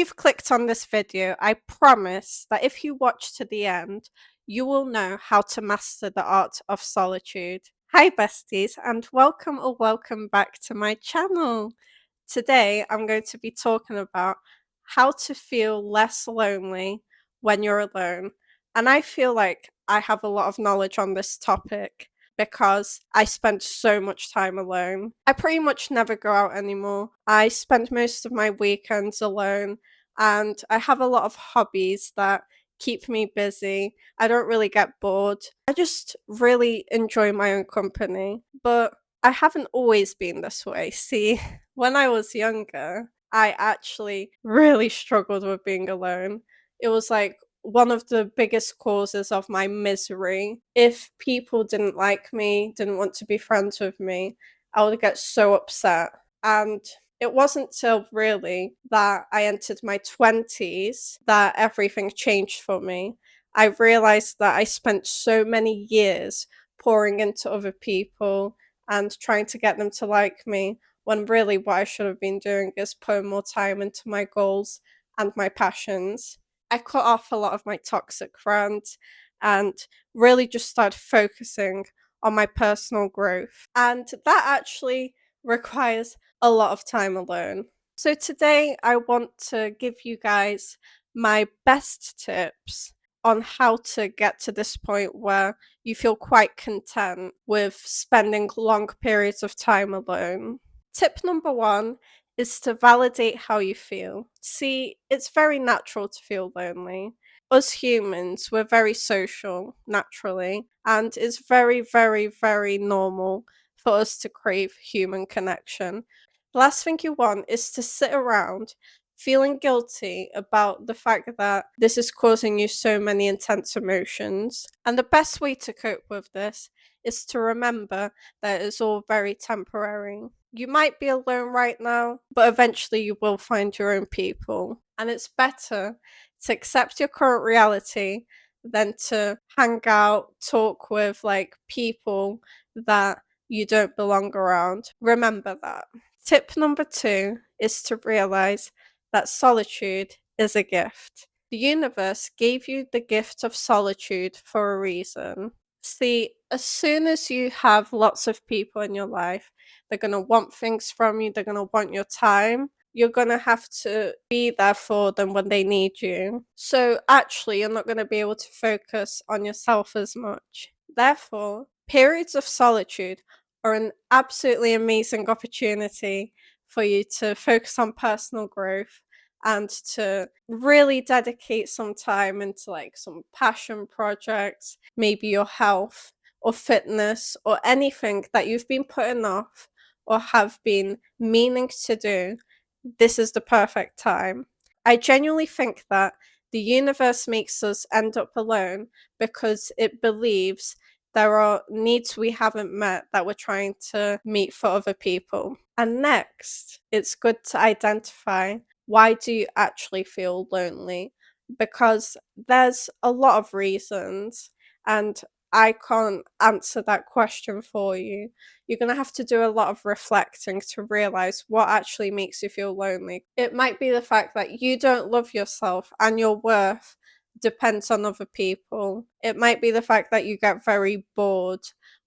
you've clicked on this video, I promise that if you watch to the end, you will know how to master the art of solitude. Hi, besties, and welcome back to my channel. Today, I'm going to be talking about how to feel less lonely when you're alone. And I feel like I have a lot of knowledge on this topic because I spend so much time alone. I pretty much never go out anymore. I spend most of my weekends alone, and I have a lot of hobbies that keep me busy. I don't really get bored. I just really enjoy my own company. But I haven't always been this way. See, when I was younger, I actually really struggled with being alone. It was like one of the biggest causes of my misery. If people didn't like me, didn't want to be friends with me, I would get so upset. And it wasn't till really that I entered my 20s that everything changed for me. I realized that I spent so many years pouring into other people and trying to get them to like me, when really what I should have been doing is putting more time into my goals and my passions. I cut off a lot of my toxic friends and really just started focusing on my personal growth. And that actually requires a lot of time alone. So today I want to give you guys my best tips on how to get to this point where you feel quite content with spending long periods of time alone. Tip number one is to validate how you feel. See, it's very natural to feel lonely. Us humans, we're very social naturally, and it's very normal for us to crave human connection. The last thing you want is to sit around feeling guilty about the fact that this is causing you so many intense emotions. And the best way to cope with this is to remember that it's all very temporary. You might be alone right now, but eventually you will find your own people. And it's better to accept your current reality than to hang out, talk with like people that you don't belong around. Remember that. Tip number two is to realize that solitude is a gift. The universe gave you the gift of solitude for a reason. See, as soon as you have lots of people in your life, they're going to want things from you, they're going to want your time. You're going to have to be there for them when they need you. So, actually, you're not going to be able to focus on yourself as much. Therefore, periods of solitude are an absolutely amazing opportunity for you to focus on personal growth and to really dedicate some time into like some passion projects, maybe your health or fitness or anything that you've been putting off or have been meaning to do. This is the perfect time. I genuinely think that the universe makes us end up alone because it believes there are needs we haven't met that we're trying to meet for other people. And next, it's good to identify, why do you actually feel lonely? Because there's a lot of reasons, and I can't answer that question for you. You're going to have to do a lot of reflecting to realize what actually makes you feel lonely. It might be the fact that you don't love yourself and your worth depends on other people. It might be the fact that you get very bored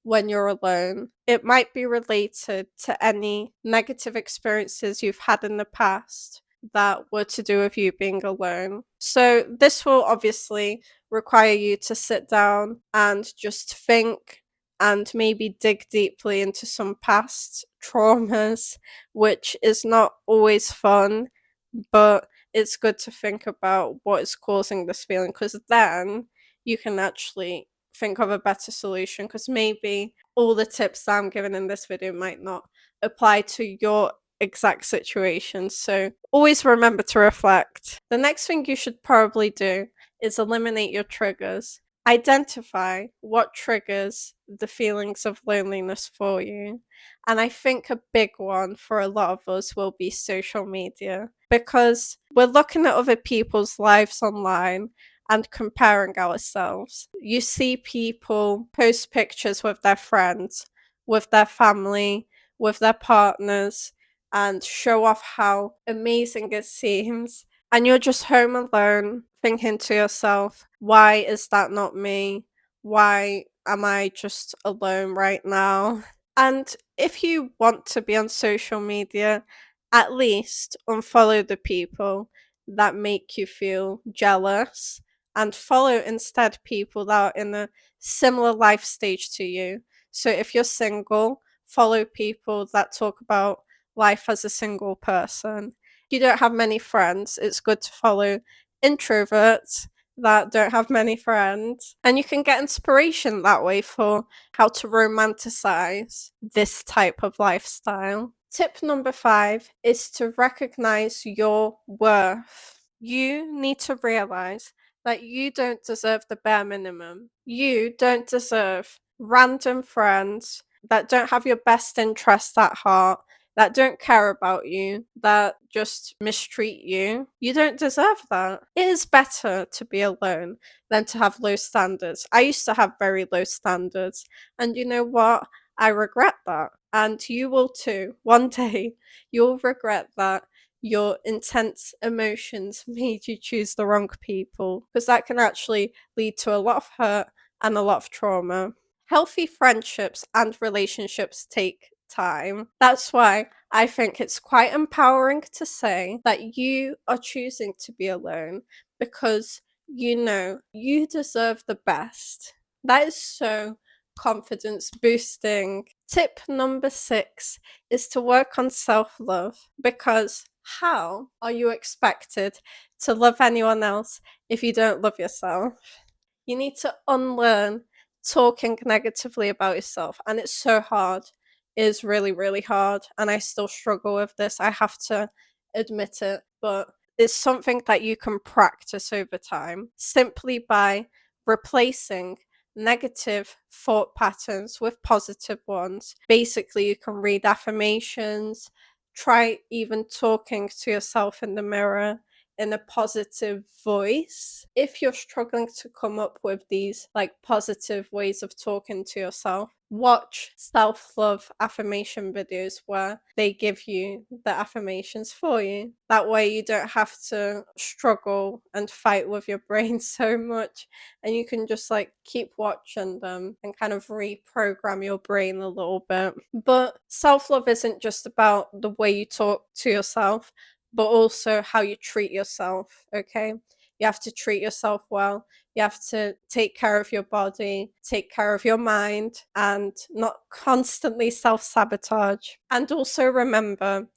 when you're alone. It might be related to any negative experiences you've had in the past that were to do with you being alone. So this will obviously require you to sit down and just think and maybe dig deeply into some past traumas, which is not always fun, but it's good to think about what is causing this feeling, because then you can actually think of a better solution, because maybe all the tips that I'm giving in this video might not apply to your exact situation. So always remember to reflect. The next thing you should probably do is eliminate your triggers. Identify what triggers the feelings of loneliness for you. And I think a big one for a lot of us will be social media, because we're looking at other people's lives online and comparing ourselves. You see people post pictures with their friends, with their family, with their partners, and show off how amazing it seems. and you're just home alone thinking to yourself, why is that not me? Why am I just alone right now? And if you want to be on social media, at least unfollow the people that make you feel jealous and follow instead people that are in a similar life stage to you. So if you're single, follow people that talk about life as a single person. If you don't have many friends, it's good to follow introverts that don't have many friends. And you can get inspiration that way for how to romanticize this type of lifestyle. Tip number 5 is to recognize your worth. You need to realize that you don't deserve the bare minimum. You don't deserve random friends that don't have your best interest at heart, that don't care about you, that just mistreat you. You don't deserve that. It is better to be alone than to have low standards. I used to have very low standards, and you know what? I regret that. And you will too. One day, you'll regret that your intense emotions made you choose the wrong people, because that can actually lead to a lot of hurt and a lot of trauma. Healthy friendships and relationships take time. That's why I think it's quite empowering to say that you are choosing to be alone because you know you deserve the best. That is so confidence boosting. Tip number 6 is to work on self love, because how are you expected to love anyone else if you don't love yourself? You need to unlearn talking negatively about yourself. And it's so hard. It is really, really hard. And I still struggle with this. I have to admit it. But it's something that you can practice over time simply by replacing negative thought patterns with positive ones. Basically, you can read affirmations, try even talking to yourself in the mirror in a positive voice. If you're struggling to come up with these like positive ways of talking to yourself, watch self-love affirmation videos where they give you the affirmations for you. That way you don't have to struggle and fight with your brain so much, and you can just like keep watching them and kind of reprogram your brain a little bit. But self-love isn't just about the way you talk to yourself, but also how you treat yourself, okay? You have to treat yourself well. You have to take care of your body, take care of your mind, and not constantly self sabotage. And also remember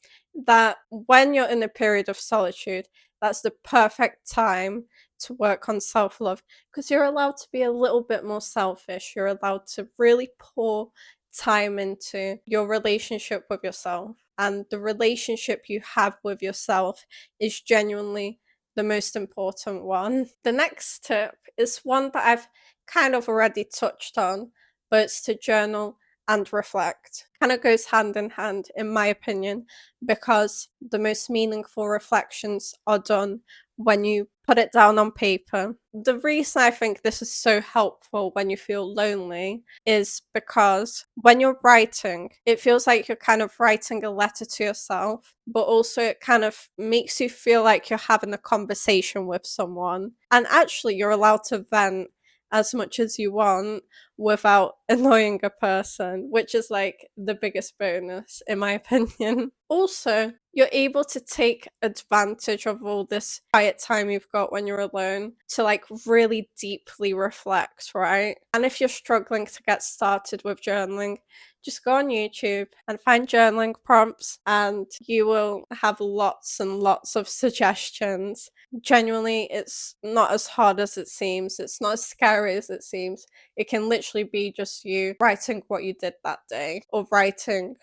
that when you're in a period of solitude, that's the perfect time to work on self love, because you're allowed to be a little bit more selfish. You're allowed to really pour time into your relationship with yourself. And the relationship you have with yourself is genuinely the most important one. The next tip is one that I've kind of already touched on, but it's to journal and reflect. Kind of goes hand in hand, in my opinion, because the most meaningful reflections are done when you put it down on paper. The reason I think this is so helpful when you feel lonely is because when you're writing, it feels like you're kind of writing a letter to yourself, but also it kind of makes you feel like you're having a conversation with someone. And actually, you're allowed to vent as much as you want without annoying a person, which is like the biggest bonus, in my opinion. Also, you're able to take advantage of all this quiet time you've got when you're alone to like really deeply reflect, right? And if you're struggling to get started with journaling, just go on YouTube and find journaling prompts, and you will have lots and lots of suggestions. Genuinely, it's not as hard as it seems, it's not as scary as it seems. It can literally be just you writing what you did that day, or writing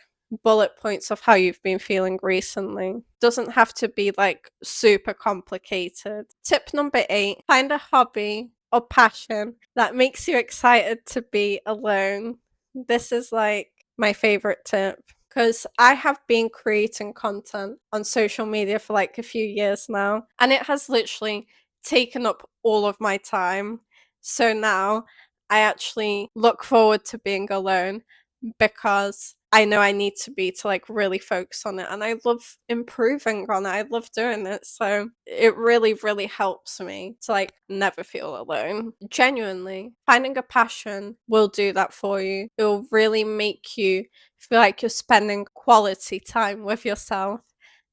bullet points of how you've been feeling recently. Doesn't have to be like super complicated. Tip number 8, find a hobby or passion that makes you excited to be alone. This is like my favorite tip, because I have been creating content on social media for like a few years now, and it has literally taken up all of my time. So now I actually look forward to being alone, because I know I need to be to like really focus on it. And I love improving on it. I love doing it. So it really, really helps me to like never feel alone. Genuinely, finding a passion will do that for you. It will really make you feel like you're spending quality time with yourself.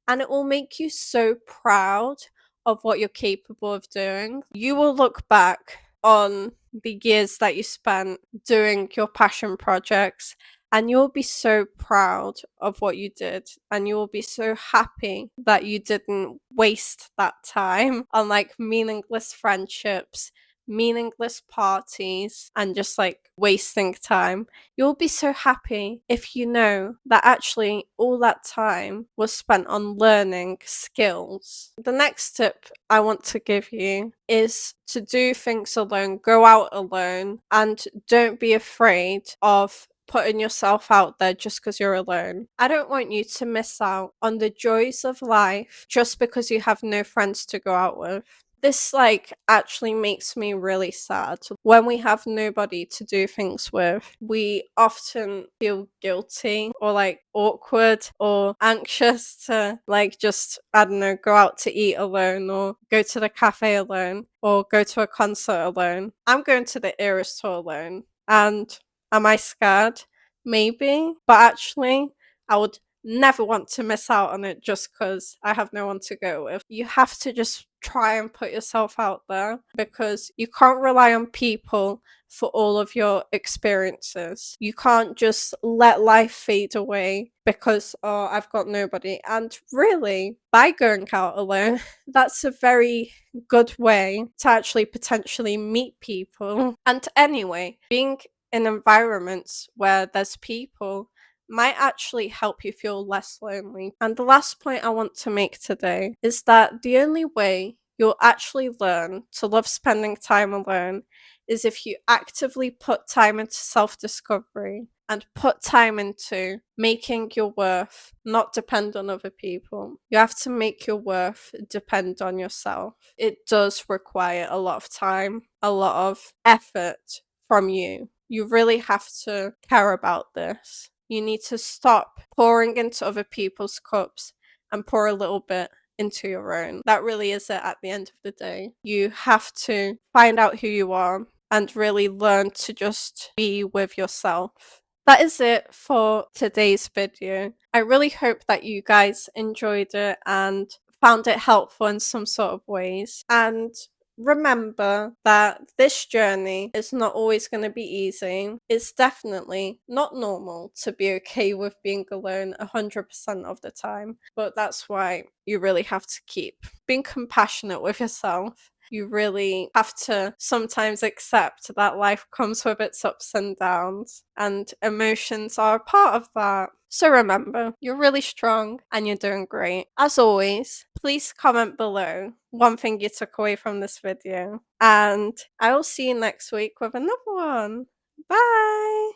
And it will make you so proud of what you're capable of doing. You will look back on the years that you spent doing your passion projects and you'll be so proud of what you did and you will be so happy that you didn't waste that time on like meaningless friendships, meaningless parties, and just like wasting time. You'll be so happy if you know that actually all that time was spent on learning skills. The next tip I want to give you is to do things alone, go out alone, and don't be afraid of putting yourself out there just because you're alone. I don't want you to miss out on the joys of life just because you have no friends to go out with. This like actually makes me really sad. When we have nobody to do things with, we often feel guilty or like awkward or anxious to like just, I don't know, go out to eat alone or go to the cafe alone or go to a concert alone. I'm going to the Eras tour alone. And am I scared? Maybe. But actually, I would never want to miss out on it just because I have no one to go with. You have to just try and put yourself out there because you can't rely on people for all of your experiences. You can't just let life fade away because, oh, I've got nobody. And really, by going out alone, that's a very good way to actually potentially meet people. And anyway, being in environments where there's people might actually help you feel less lonely. And the last point I want to make today is that the only way you'll actually learn to love spending time alone is if you actively put time into self discovery and put time into making your worth not depend on other people. You have to make your worth depend on yourself. It does require a lot of time, a lot of effort from you. You really have to care about this. You need to stop pouring into other people's cups and pour a little bit into your own. That really is it at the end of the day. You have to find out who you are and really learn to just be with yourself. That is it for today's video. I really hope that you guys enjoyed it and found it helpful in some sort of ways. And remember that this journey is not always going to be easy. It's definitely not normal to be okay with being alone 100% of the time, but that's why you really have to keep being compassionate with yourself. You really have to sometimes accept that life comes with its ups and downs, and emotions are a part of that. So remember, you're really strong and you're doing great. As always, please comment below one thing you took away from this video. And I will see you next week with another one. Bye!